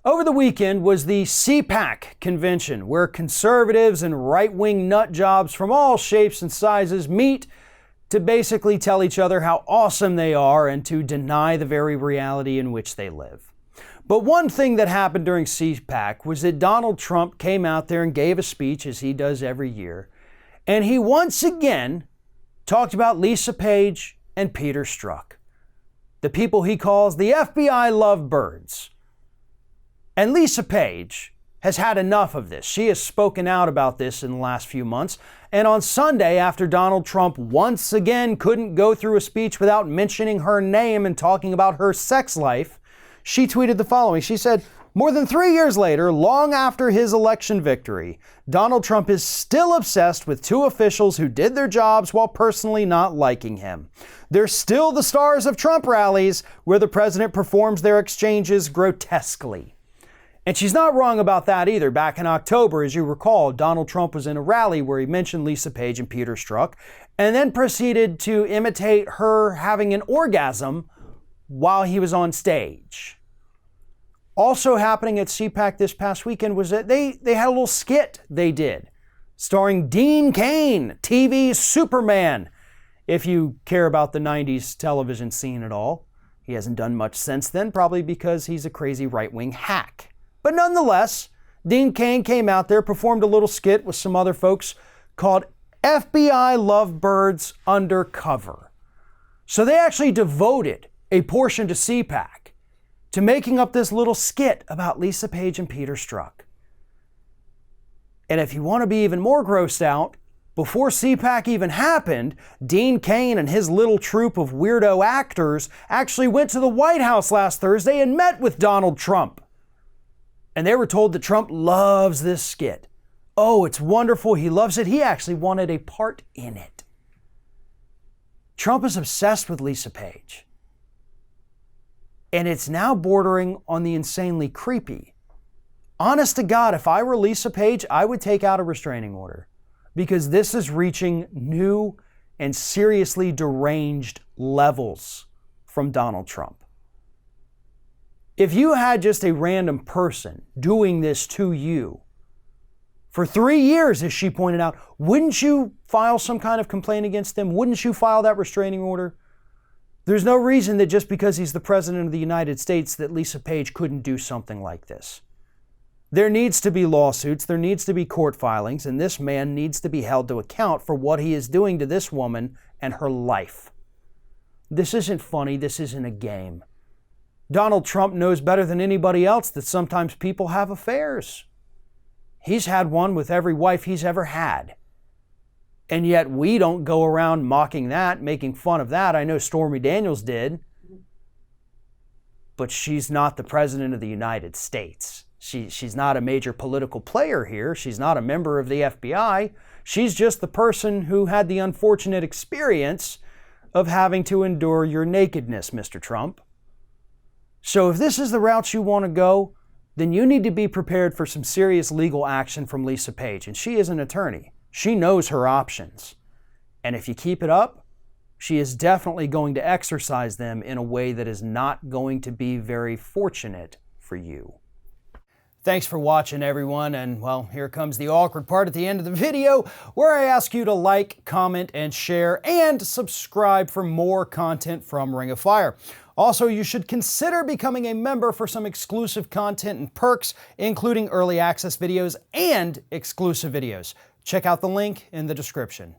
Over the weekend was the CPAC convention, where conservatives and right-wing nut jobs from all shapes and sizes meet to basically tell each other how awesome they are and to deny the very reality in which they live. But one thing that happened during CPAC was that Donald Trump came out there and gave a speech, as he does every year, and he once again talked about Lisa Page and Peter Strzok, the people he calls the FBI lovebirds. And Lisa Page has had enough of this. She has spoken out about this in the last few months. And on Sunday, after Donald Trump once again couldn't go through a speech without mentioning her name and talking about her sex life, she tweeted the following. She said, "More than 3 years later, long after his election victory, Donald Trump is still obsessed with two officials who did their jobs while personally not liking him. They're still the stars of Trump rallies where the president performs their exchanges grotesquely." And she's not wrong about that either. Back in October, as you recall, Donald Trump was in a rally where he mentioned Lisa Page and Peter Strzok, and then proceeded to imitate her having an orgasm while he was on stage. Also happening at CPAC this past weekend was that they had a little skit they did, starring Dean Cain, TV's Superman. If you care about the 90s television scene at all, he hasn't done much since then, probably because he's a crazy right-wing hack. But nonetheless, Dean Cain came out there, performed a little skit with some other folks called FBI Lovebirds Undercover. So they actually devoted a portion to CPAC to making up this little skit about Lisa Page and Peter Strzok. And if you want to be even more grossed out, before CPAC even happened, Dean Cain and his little troupe of weirdo actors actually went to the White House last Thursday and met with Donald Trump. And they were told that Trump loves this skit. Oh, it's wonderful. He loves it. He actually wanted a part in it. Trump is obsessed with Lisa Page. And it's now bordering on the insanely creepy. Honest to God, if I were Lisa Page, I would take out a restraining order, because this is reaching new and seriously deranged levels from Donald Trump. If you had just a random person doing this to you for 3 years, as she pointed out, wouldn't you file some kind of complaint against them? Wouldn't you file that restraining order? There's no reason that just because he's the president of the United States that Lisa Page couldn't do something like this. There needs to be lawsuits, there needs to be court filings, and this man needs to be held to account for what he is doing to this woman and her life. This isn't funny, this isn't a game. Donald Trump knows better than anybody else that sometimes people have affairs. He's had one with every wife he's ever had. And yet we don't go around mocking that, making fun of that. I know Stormy Daniels did. But she's not the president of the United States. She's not a major political player here. She's not a member of the FBI. She's just the person who had the unfortunate experience of having to endure your nakedness, Mr. Trump. So if this is the route you want to go, then you need to be prepared for some serious legal action from Lisa Page. And she is an attorney. She knows her options. And if you keep it up, she is definitely going to exercise them in a way that is not going to be very fortunate for you. Thanks for watching, everyone. And well, here comes the awkward part at the end of the video, where I ask you to like, comment, and share, and subscribe for more content from Ring of Fire. Also, you should consider becoming a member for some exclusive content and perks, including early access videos and exclusive videos. Check out the link in the description.